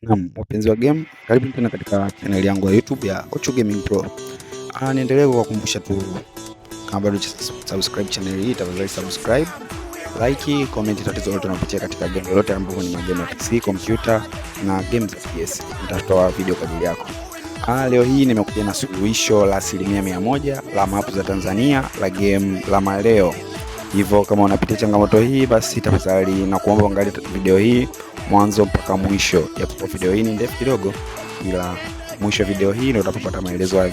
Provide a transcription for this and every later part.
Naam, wapenzi wa game, karibu tena katika channel yangu ya YouTube ya Ochu Gaming Pro. Niendelee kuwakumbusha tu, kama bado subscribe channel hii, tafadhali subscribe, like, comment tatizo lolote unapitia katika game lolote ambapo ni magame ya PC, computer na games za PS. Nitatoa video kwa ajili yako. Leo hii nimekuja na suluhisho la 100% la map za Tanzania la game la Maleo. Hivyo kama unapitia changamoto hii, basi tafadhali na kuomba uangalie video hii mwanzo mpaka mwisho. Japo video hii ni ndefu kidogo, ila mwisho video hii ndio utapata maelezo ya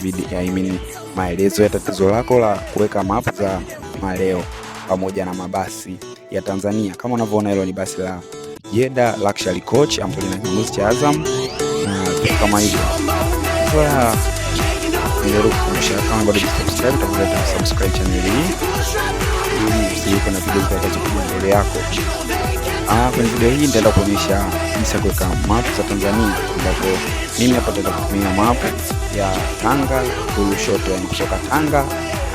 maelezo ya tatizo lako la kuweka map za Maleo pamoja na mabasi ya Tanzania. Kama unavyoona, hilo ni basi la Jeddah Luxury Coach ambalo lina kibusi cha Azam na kama hivyo. Sasa ndio kama bado subscribe, tafadhali subscribe channel hii ili usiwe na video zitakazokuja mbele yako. Kwenye video hii nitaenda kuonyesha jinsi ya kuweka map za Tanzania, ambapo mimi hapa nitatumia map ya Tanga Lushoto, yani kutoka Tanga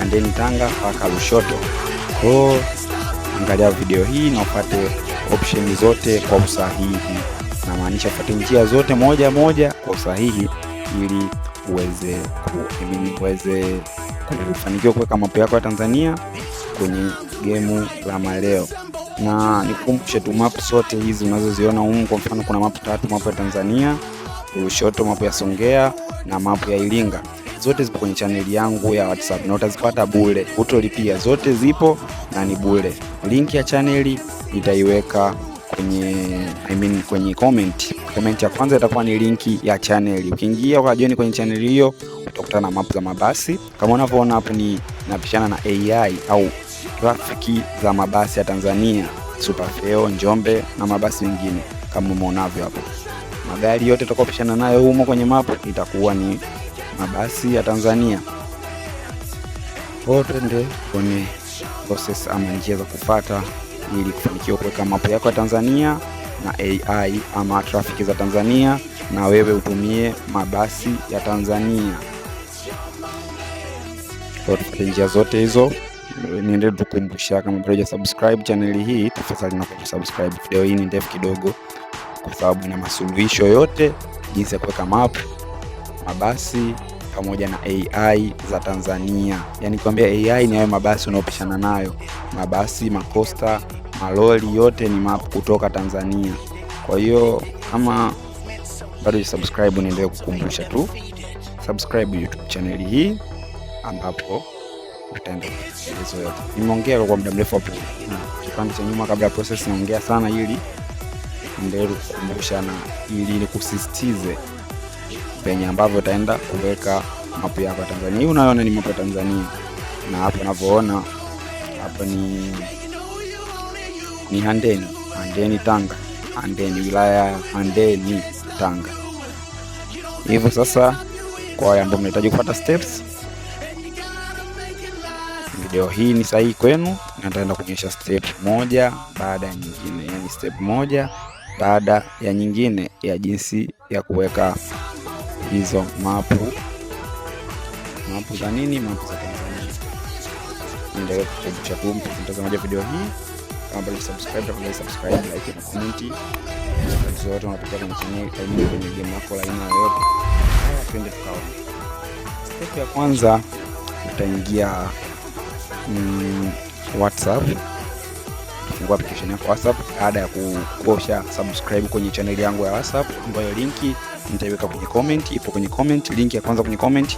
andeni Tanga mpaka Lushoto. Kwa angalia video hii na upate option zote kwa usahihi, na maanisha upate njia zote moja moja kwa usahihi ili uweze kufanikiwa kuweka map yako ya Tanzania kwenye game la Maleo. Na nikukumbushe tu map zote hizi unazoziona huko. Kwa mfano kuna map 3, map ya Tanzania, Lushoto, map ya Songea na map ya Iringa. Zote zipo kwenye channel yangu ya WhatsApp na utazipata bure, utolipia. Zote zipo na ni bure. Link ya channel nitaiweka kwenye comment. Comment ya kwanza itakuwa ni linki ya channel. Ukiingia ukajoin kwenye channel hiyo, utakutana na map za mabasi. Kama unavyoona hapo, ni napishana na AI au trafiki za mabasi ya Tanzania, Superfeo, Njombe na mabasi mengine. Kama umeonavyo hapo, magari yote tutakopishana nayo humo kwenye map itakuwa ni mabasi ya Tanzania. Twende kwenye process ama njia za kufuata ili kufanikiwa kuweka map yako ya Tanzania na AI ama trafiki za Tanzania, na wewe utumie mabasi ya Tanzania. Kwa njia zote hizo niendelee kukumbusha, kama bado hujasubscribe channel hii, tafadhali na kusubscribe. Video hii ni ndefu kidogo kwa sababu ina masuluhisho yote jinsi ya kuweka map, mabasi pamoja na AI za Tanzania. Yaani kwambia AI ni hayo mabasi unaopishana nayo, mabasi, makosta, malori, yote ni map kutoka Tanzania. Kwa hiyo kama bado hujasubscribe, niendelee kukumbusha tu subscribe YouTube channel hii, ambapo utaenda hizo yote. Nimeongea kwa muda mrefu hapo kipande cha nyuma kabla ya process, naongea sana ili ndio kukumbushana, ili nikusisitize penye ambavyo utaenda kuweka map yako ya Tanzania. Hii unaona ni map ya Tanzania, na hapo unavyoona hapa ni Handeni Tanga, Handeni, wilaya ya Handeni Tanga. Hivyo sasa, kwa wale ambao mnahitaji kufuata steps, video hii ni sahihi kwenu. Nitaenda kuonyesha step moja baada ya nyingine, yani step moja baada ya nyingine ya jinsi ya kuweka hizo map za nini, map za Tanzania. Niendelee kukumbusha tu mtazamaji wa video hii, kama bado subscribe, like na comment. Zote unapata kwenye channel kwenye game yako la aina yoyote. Haya, twende tukaone. Step ya kwanza, utaingia WhatsApp. Fungua application yako WhatsApp baada ya kukosha subscribe kwenye channel yangu ya WhatsApp, ambayo linki nitaiweka kwenye comment. Ipo kwenye comment, linki ya kwanza kwenye comment.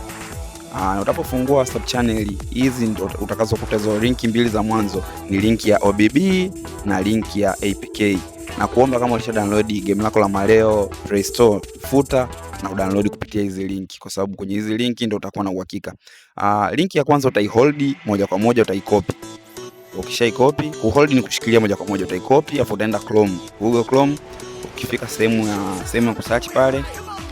Na utapofungua WhatsApp channel hizi, ndio utakazokuta hizo linki mbili za mwanzo, ni linki ya OBB na linki ya APK. Na kuomba kama ulisha download game lako la Maleo Play Store, futa na udownload kupitia hizi linki, kwa sababu kwenye hizi linki ndio utakuwa na uhakika. Linki ya kwanza utaihold moja kwa moja, utaicopy. Ukishaicopy, kuhold ni kushikilia moja kwa moja, utaicopy afu utaenda Chrome, Google Chrome. Ukifika sehemu ya kusearch pale,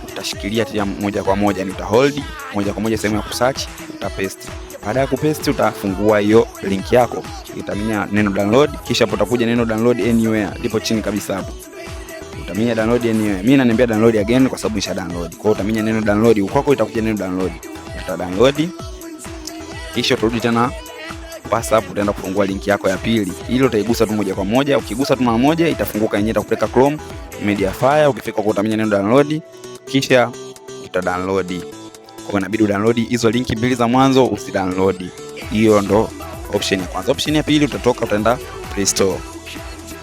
utashikilia tia moja kwa moja, ni utahold moja kwa moja sehemu ya kusearch, utapaste. Baada ya kupaste, utafungua hiyo link yako, utaminya neno download, kisha hapo utakuja neno download anywhere, lipo chini kabisa hapo. Utaminya download anywhere. Mimi naniambia download again kwa sababu nisha download. Kwa hiyo utaminya neno download, kwako itakuja neno download. Uta download, kisha utarudi tena WhatsApp utaenda kufungua link yako ya pili. Hilo utaigusa tu moja kwa moja. Ukigusa tu mara moja itafunguka yenyewe, itakupeleka Chrome, Mediafire. Ukifika kwa utaminya neno download, kisha download. Kwa inabidi download hizo linki mbili za mwanzo, usidownload. Hiyo ndo option ya kwanza. Option ya pili, utatoka utaenda Play Store.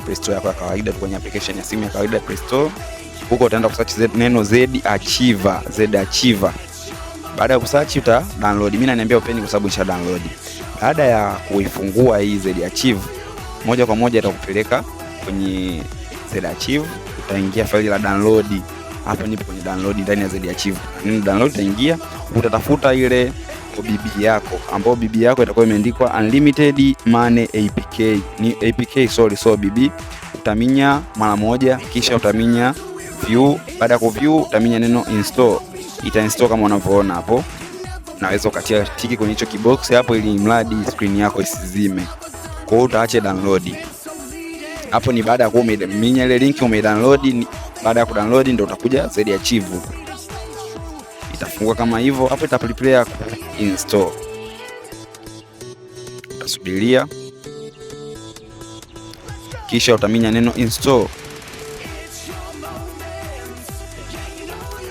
Play Store yako ya kawaida tu, kwenye application ya simu ya kawaida Play Store. Huko utaenda kusearch neno Z-Archiver. Baada ya kusearch uta download. Mimi naniambia open kwa sababu nisha download. Baada ya kuifungua hii Z-Archive, moja kwa moja itakupeleka kwenye Z-Archive. Utaingia faili la download. Hapa nipo kwenye download ndani ya Z-Archive. Nini download, utaingia utatafuta ile OBB yako, ambapo OBB yako itakuwa imeandikwa Unlimited Money APK. Ni APK, so OBB. Utaminya mara moja, kisha utaminya view. Baada ya kuview utaminya neno install. Ita-install kama unavyoona hapo. Naweza ukatia tiki kwenye hicho kibox hapo, ili mradi screen yako isizime. Kwa hiyo utaacha download. Hapo ni baada ya kuwa umeminya ile link, umedownload. Baada ya kudownload ndio utakuja Z-Archive. Itafungua kama hivyo. Hapo itaprepare install. Utasubiria. Kisha utaminya neno install.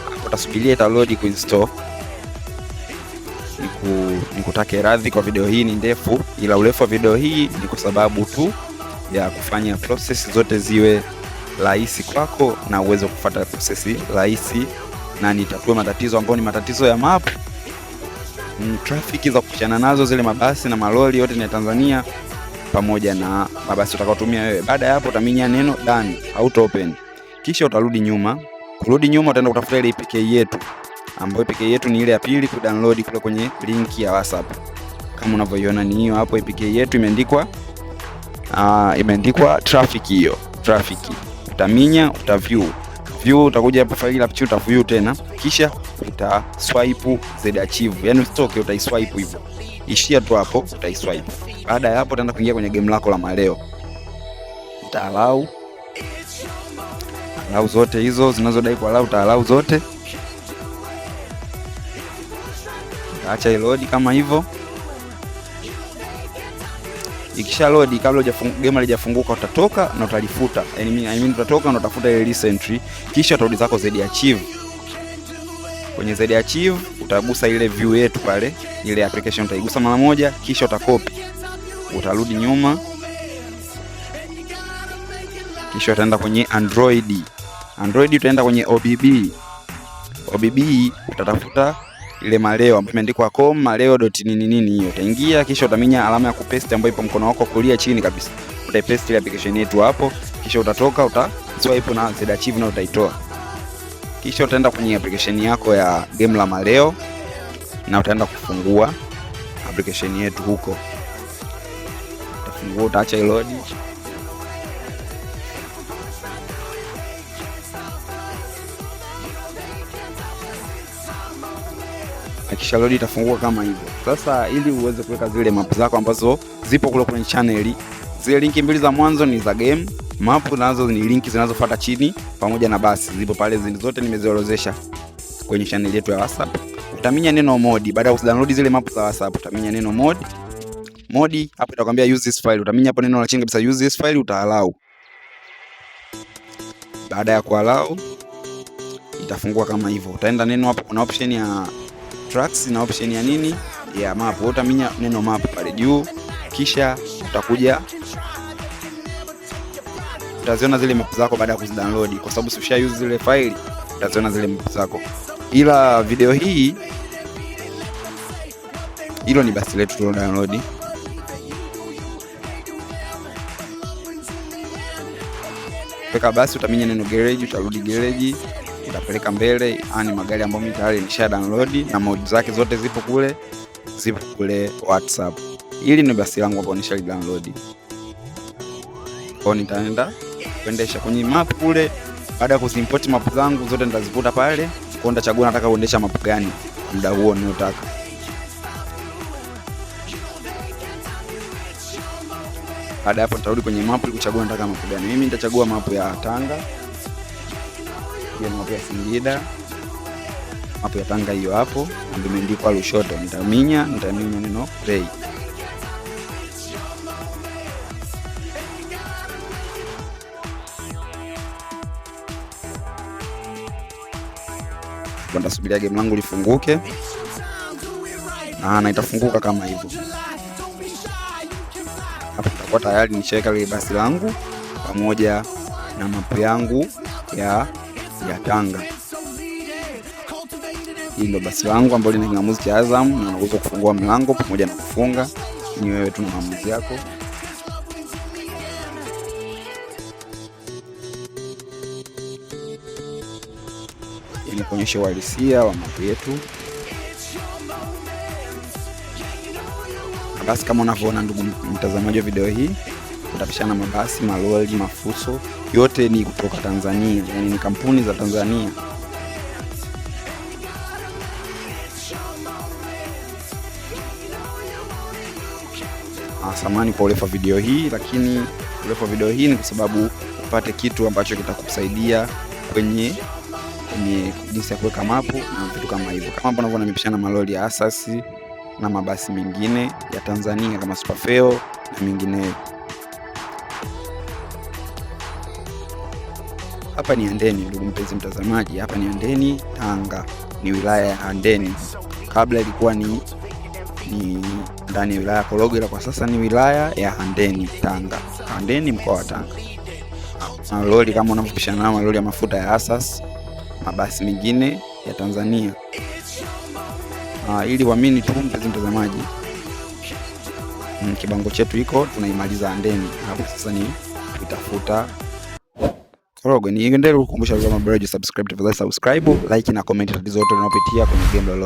Hapo utasubiria ita-load kuinstall. Nikutake radhi kwa video hii ni ndefu, ila urefu wa video hii ni kwa sababu tu ya kufanya process zote ziwe rahisi kwako na uweze kufuata process rahisi, na nitatue matatizo ambayo ni matatizo ya map, traffic za kushana nazo zile mabasi na malori yote ni Tanzania, pamoja na mabasi utakayotumia wewe. Baada ya hapo utaminya neno done, auto open. Kisha utarudi nyuma. Kurudi nyuma utaenda kutafuta ile APK yetu, ambayo APK yetu ni ile ya pili ku download kule kwenye link ya WhatsApp. Kama unavyoiona ni hiyo hapo, APK yetu imeandikwa traffic. Hiyo traffic utaminya, utaview. Utakuja hapa faili la picha, utaview tena, kisha utaswipe Z-Archive. Yani usitoke, utaiswipe hivyo. Ishia tu hapo, utaiswipe. Baada ya hapo utaenda kuingia kwenye game lako la maleo. Allow zote hizo zinazodai kwa allow zote. Acha load kama hivyo. Ikisha load, kabla game halijafunguka utatoka na utalifuta. I mean utatoka na utafuta ile recently, kisha utarudi zako Z-Archive. Kwenye Z-Archive utagusa ile view yetu pale, ile application utaigusa mara moja, kisha utakopi. Utarudi nyuma. Kisha utaenda kwenye Android utaenda kwenye OBB utatafuta ile maleo ambayo imeandikwa com maleo.nini hiyo. Utaingia, kisha utaminya alama ya kupaste ambayo ipo mkono wako kulia chini kabisa. Utaipaste ile application yetu hapo, kisha utatoka, utaswipe na Z-Archive na utaitoa. Kisha utaenda kwenye application yako ya game la maleo na utaenda kufungua application yetu huko. Utafungua, utaacha load. Kisha load itafungua kama hivyo. Sasa ili uweze kuweka zile map zako ambazo zipo kule kwenye channel, zile linki mbili za mwanzo ni za game, map nazo ni linki zinazofuata chini pamoja na basi. Zipo pale zote nimeziorozesha kwenye channel yetu ya WhatsApp. Utaminya neno mod. Baada ya kudownload zile map za WhatsApp utaminya neno mod. Hapo itakwambia use this file. Utaminya hapo neno la chini kabisa use this file, uta-allow. Baada ya ku-allow itafungua kama hivyo. Utaenda neno hapo, kuna option ya tracks na option ya nini ya map. Utaminya neno map pale juu, kisha utakuja utaziona zile map zako baada ya kuzidownload, kwa sababu si usha use zile file, utaziona zile map zako. Ila video hii hilo ni basi letu tu download. Peka basi utaminya neno garage, utarudi garage, utapeleka mbele. Ni magari ambayo mimi tayari nisha download na mod zake zote zipo kule WhatsApp. Hili ni basi langu hapo nisha download. Kwa nitaenda kuendesha kwenye map kule. Baada ya kuimport map zangu zote nitazivuta pale. Kwa nitachagua nataka kuendesha map gani muda huo ninayotaka. Baada hapo nitarudi kwenye map ili kuchagua nataka map gani. Mimi nitachagua map ya Tanga. Hiyo map ya Singida. Map ya Tanga hiyo hapo ambayo imeandikwa Lushoto. Nitaminya neno play. Kwa nitasubiria game langu lifunguke. Na itafunguka kama hivyo. Hapa tutakuwa tayari nishaweka ile basi langu pamoja na mapu yangu ya Tanga. Hii ndio basi langu ambalo lina kingamuzi cha Azam na unaweza kufungua mlango pamoja na kufunga. Ni wewe tu na maamuzi yako. Ili kuonyesha uhalisia wa mapu yetu. Basi kama unavyoona ndugu mtazamaji wa video hii, utapishana mabasi, malori, mafuso, yote ni kutoka Tanzania, yani ni kampuni za Tanzania. Samahani kwa urefu wa video hii, lakini urefu wa video hii ni kwa sababu upate kitu ambacho kitakusaidia kwenye jinsi ya kuweka mapu na vitu kama hivyo. Kama hapo unavyoona nimepishana malori ya Asasi na mabasi mengine ya Tanzania kama Superfeo na mengine. Hapa ni Handeni ndugu mpenzi mtazamaji, hapa ni Handeni Tanga, ni wilaya ya Handeni. Kabla ilikuwa ni ndani ya wilaya ya Korogwe, ila kwa sasa ni wilaya ya Handeni Tanga. Handeni mkoa wa Tanga. Malori kama unavyopishana na malori ya mafuta ya Asas, mabasi mengine ya Tanzania. Ili uamini tu mpenzi mtazamaji, kibango chetu iko tunaimaliza Handeni. Hapo sasa ni kutafuta Korogwe. Niendelee kukukumbusha kama bado hujasubscribe, tafadhali subscribe, like na comment tatizo zote unayopitia kwenye game lolote.